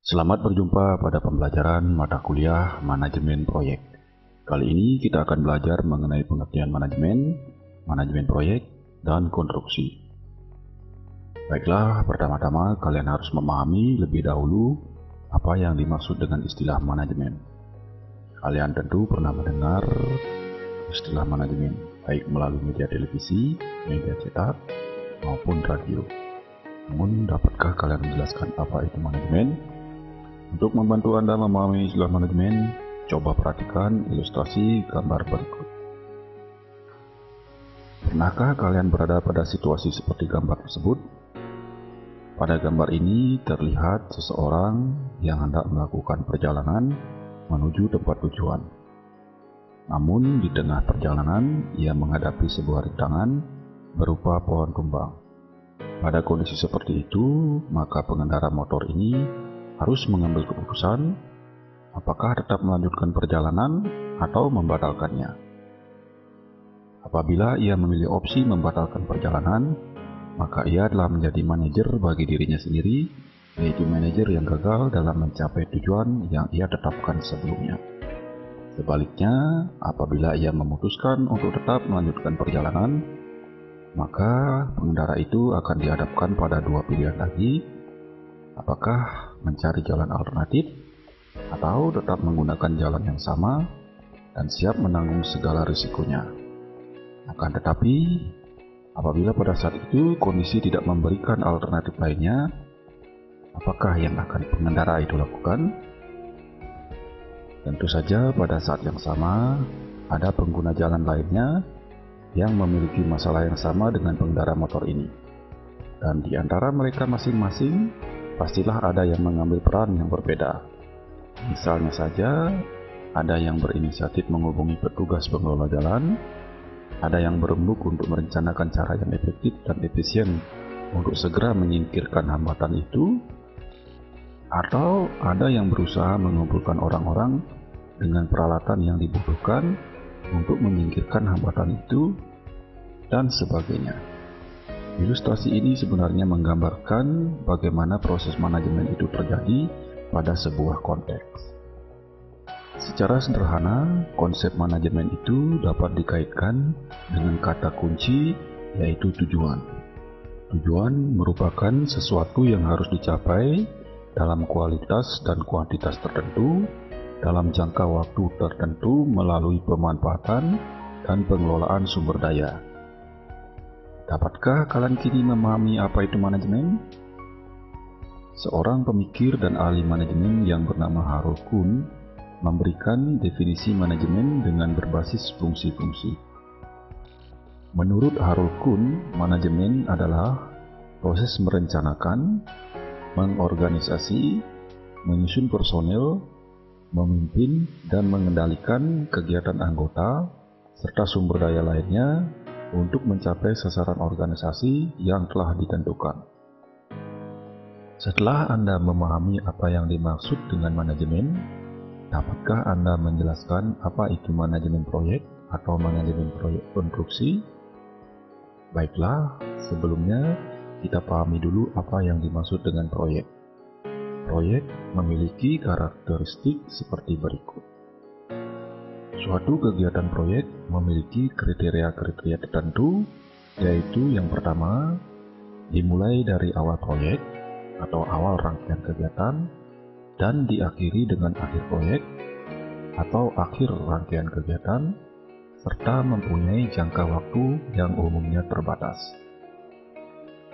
Selamat berjumpa pada pembelajaran mata kuliah manajemen proyek. Kali ini kita akan belajar mengenai pengertian manajemen, manajemen proyek, dan konstruksi. Baiklah, pertama-tama kalian harus memahami lebih dahulu apa yang dimaksud dengan istilah manajemen. Kalian tentu pernah mendengar istilah manajemen, baik melalui media televisi, media cetak, maupun radio. Namun, dapatkah kalian menjelaskan apa itu manajemen? Untuk membantu Anda memahami istilah manajemen, coba perhatikan ilustrasi gambar berikut. Pernahkah kalian berada pada situasi seperti gambar tersebut? Pada gambar ini terlihat seseorang yang hendak melakukan perjalanan menuju tempat tujuan. Namun di tengah perjalanan, ia menghadapi sebuah rintangan berupa pohon tumbang. Pada kondisi seperti itu, maka pengendara motor ini harus mengambil keputusan apakah tetap melanjutkan perjalanan atau membatalkannya. Apabila ia memilih opsi membatalkan perjalanan, maka ia telah menjadi manajer bagi dirinya sendiri, yaitu manajer yang gagal dalam mencapai tujuan yang ia tetapkan sebelumnya. Sebaliknya, apabila ia memutuskan untuk tetap melanjutkan perjalanan, maka pengendara itu akan dihadapkan pada dua pilihan lagi. Apakah mencari jalan alternatif atau tetap menggunakan jalan yang sama dan siap menanggung segala risikonya. Akan tetapi, apabila pada saat itu kondisi tidak memberikan alternatif lainnya, apakah yang akan pengendara itu lakukan? Tentu saja pada saat yang sama, ada pengguna jalan lainnya yang memiliki masalah yang sama dengan pengendara motor ini. Dan di antara mereka masing-masing, pastilah ada yang mengambil peran yang berbeda. Misalnya saja, ada yang berinisiatif menghubungi petugas pengelola jalan, ada yang berembuk untuk merencanakan cara yang efektif dan efisien untuk segera menyingkirkan hambatan itu, atau ada yang berusaha mengumpulkan orang-orang dengan peralatan yang dibutuhkan untuk menyingkirkan hambatan itu, dan sebagainya. Ilustrasi ini sebenarnya menggambarkan bagaimana proses manajemen itu terjadi pada sebuah konteks. Secara sederhana, konsep manajemen itu dapat dikaitkan dengan kata kunci, yaitu tujuan. Tujuan merupakan sesuatu yang harus dicapai dalam kualitas dan kuantitas tertentu, dalam jangka waktu tertentu melalui pemanfaatan dan pengelolaan sumber daya. Dapatkah kalian kini memahami apa itu manajemen? Seorang pemikir dan ahli manajemen yang bernama Harold Kuhn memberikan definisi manajemen dengan berbasis fungsi-fungsi. Menurut Harold Kuhn, manajemen adalah proses merencanakan, mengorganisasi, menyusun personel, memimpin dan mengendalikan kegiatan anggota serta sumber daya lainnya untuk mencapai sasaran organisasi yang telah ditentukan. Setelah Anda memahami apa yang dimaksud dengan manajemen, dapatkah Anda menjelaskan apa itu manajemen proyek atau manajemen proyek konstruksi? Baiklah, sebelumnya kita pahami dulu apa yang dimaksud dengan proyek. Proyek memiliki karakteristik seperti berikut. Suatu kegiatan proyek memiliki kriteria-kriteria tertentu, yaitu yang pertama, dimulai dari awal proyek atau awal rangkaian kegiatan dan diakhiri dengan akhir proyek atau akhir rangkaian kegiatan, serta mempunyai jangka waktu yang umumnya terbatas.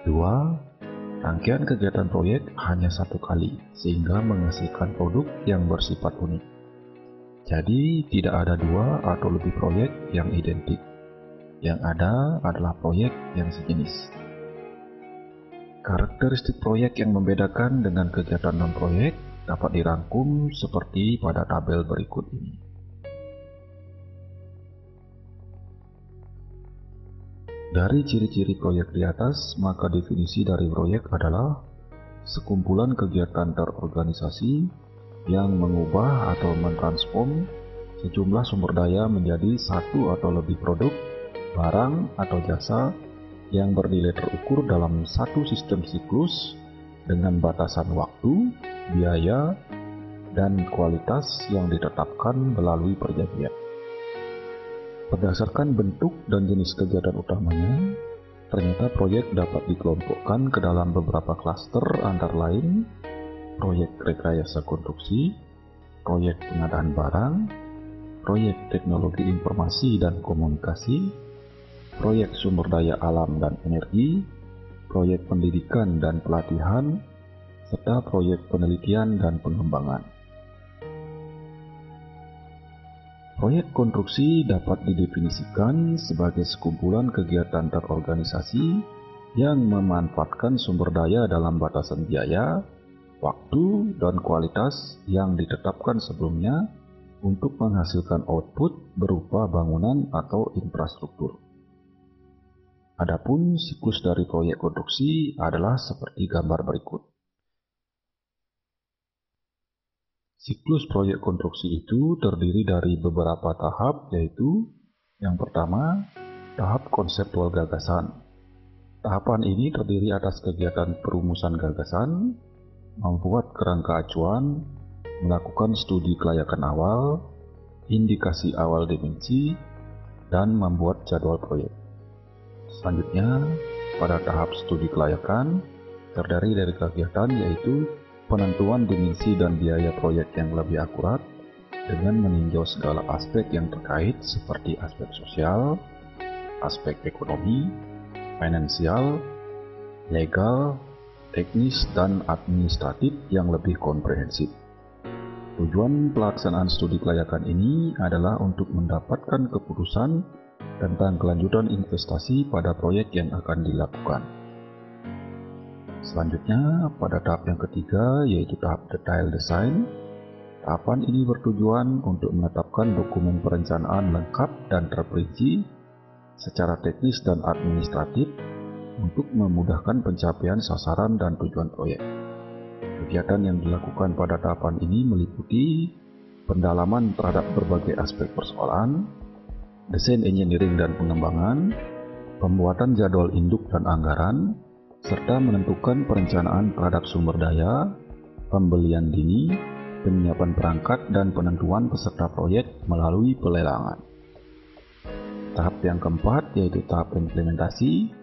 2. Rangkaian kegiatan proyek hanya satu kali, sehingga menghasilkan produk yang bersifat unik. Jadi, tidak ada dua atau lebih proyek yang identik. Yang ada adalah proyek yang sejenis. Karakteristik proyek yang membedakan dengan kegiatan non-proyek dapat dirangkum seperti pada tabel berikut ini. Dari ciri-ciri proyek di atas, maka definisi dari proyek adalah sekumpulan kegiatan terorganisasi yang mengubah atau mentransform sejumlah sumber daya menjadi satu atau lebih produk, barang, atau jasa yang bernilai terukur dalam satu sistem siklus dengan batasan waktu, biaya, dan kualitas yang ditetapkan melalui perjanjian. Berdasarkan bentuk dan jenis kegiatan utamanya, ternyata proyek dapat dikelompokkan ke dalam beberapa klaster, antara lain proyek rekayasa konstruksi, proyek pengadaan barang, proyek teknologi informasi dan komunikasi, proyek sumber daya alam dan energi, proyek pendidikan dan pelatihan, serta proyek penelitian dan pengembangan. Proyek konstruksi dapat didefinisikan sebagai sekumpulan kegiatan terorganisasi yang memanfaatkan sumber daya dalam batasan biaya, waktu, dan kualitas yang ditetapkan sebelumnya untuk menghasilkan output berupa bangunan atau infrastruktur. Adapun siklus dari proyek konstruksi adalah seperti gambar berikut. Siklus proyek konstruksi itu terdiri dari beberapa tahap, yaitu yang pertama, tahap konseptual gagasan. Tahapan ini terdiri atas kegiatan perumusan gagasan, membuat kerangka acuan, melakukan studi kelayakan awal, indikasi awal dimensi, dan membuat jadwal proyek. Selanjutnya, pada tahap studi kelayakan, terdiri dari kegiatan yaitu penentuan dimensi dan biaya proyek yang lebih akurat dengan meninjau segala aspek yang terkait seperti aspek sosial, aspek ekonomi, finansial, legal, teknis, dan administratif yang lebih komprehensif. Tujuan pelaksanaan studi kelayakan ini adalah untuk mendapatkan keputusan tentang kelanjutan investasi pada proyek yang akan dilakukan. Selanjutnya, pada tahap yang ketiga, yaitu tahap detail design. Tahapan ini bertujuan untuk menetapkan dokumen perencanaan lengkap dan terperinci secara teknis dan administratif untuk memudahkan pencapaian sasaran dan tujuan proyek. Kegiatan yang dilakukan pada tahapan ini meliputi pendalaman terhadap berbagai aspek persoalan, desain engineering dan pengembangan, pembuatan jadwal induk dan anggaran, serta menentukan perencanaan terhadap sumber daya, pembelian dini, penyiapan perangkat, dan penentuan peserta proyek melalui pelelangan. Tahap yang keempat yaitu tahap implementasi,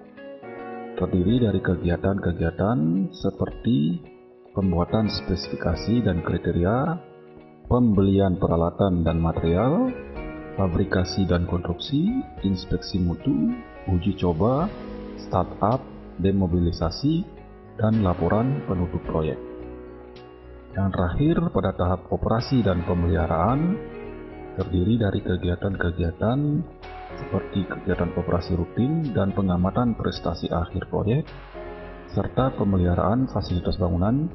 terdiri dari kegiatan-kegiatan seperti pembuatan spesifikasi dan kriteria, pembelian peralatan dan material, fabrikasi dan konstruksi, inspeksi mutu, uji coba, startup, demobilisasi, dan laporan penutup proyek. Yang terakhir, pada tahap operasi dan pemeliharaan, terdiri dari kegiatan-kegiatan seperti kegiatan operasi rutin dan pengamatan prestasi akhir proyek, serta pemeliharaan fasilitas bangunan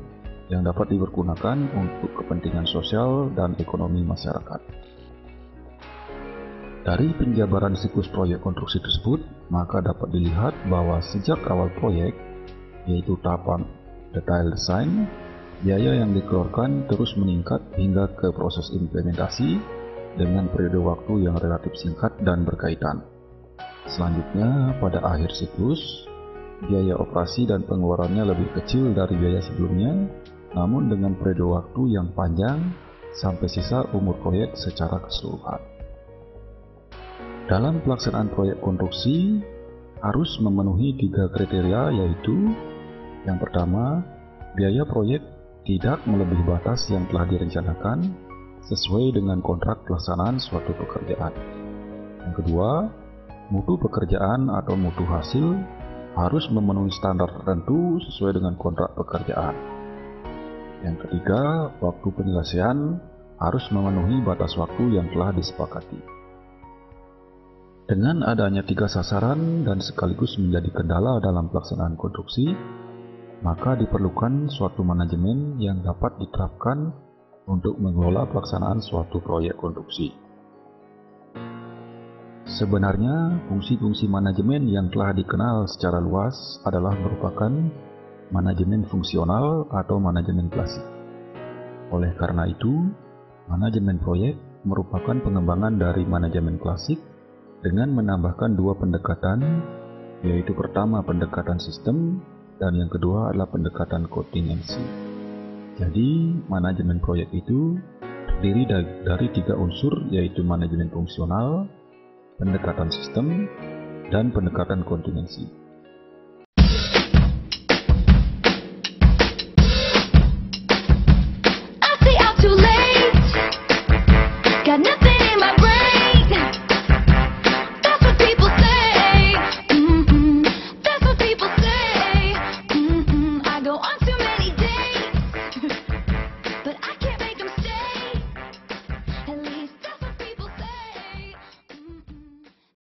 yang dapat dipergunakan untuk kepentingan sosial dan ekonomi masyarakat. Dari penjabaran siklus proyek konstruksi tersebut, maka dapat dilihat bahwa sejak awal proyek, yaitu tahapan detail design, biaya yang dikeluarkan terus meningkat hingga ke proses implementasi dengan periode waktu yang relatif singkat dan berkaitan. Selanjutnya, pada akhir siklus, biaya operasi dan pengeluarannya lebih kecil dari biaya sebelumnya, namun dengan periode waktu yang panjang sampai sisa umur proyek secara keseluruhan. Dalam pelaksanaan proyek konstruksi harus memenuhi 3 kriteria, yaitu yang pertama, biaya proyek tidak melebihi batas yang telah direncanakan sesuai dengan kontrak pelaksanaan suatu pekerjaan. Yang kedua, mutu pekerjaan atau mutu hasil harus memenuhi standar tertentu sesuai dengan kontrak pekerjaan. Yang ketiga, waktu penyelesaian harus memenuhi batas waktu yang telah disepakati. Dengan adanya 3 sasaran dan sekaligus menjadi kendala dalam pelaksanaan konstruksi, maka diperlukan suatu manajemen yang dapat diterapkan untuk mengelola pelaksanaan suatu proyek konstruksi. Sebenarnya, fungsi-fungsi manajemen yang telah dikenal secara luas adalah merupakan manajemen fungsional atau manajemen klasik. Oleh karena itu, manajemen proyek merupakan pengembangan dari manajemen klasik dengan menambahkan 2 pendekatan, yaitu pertama pendekatan sistem dan yang kedua adalah pendekatan kontingensi. Jadi, manajemen proyek itu terdiri dari 3 unsur, yaitu manajemen fungsional, pendekatan sistem, dan pendekatan kontingensi.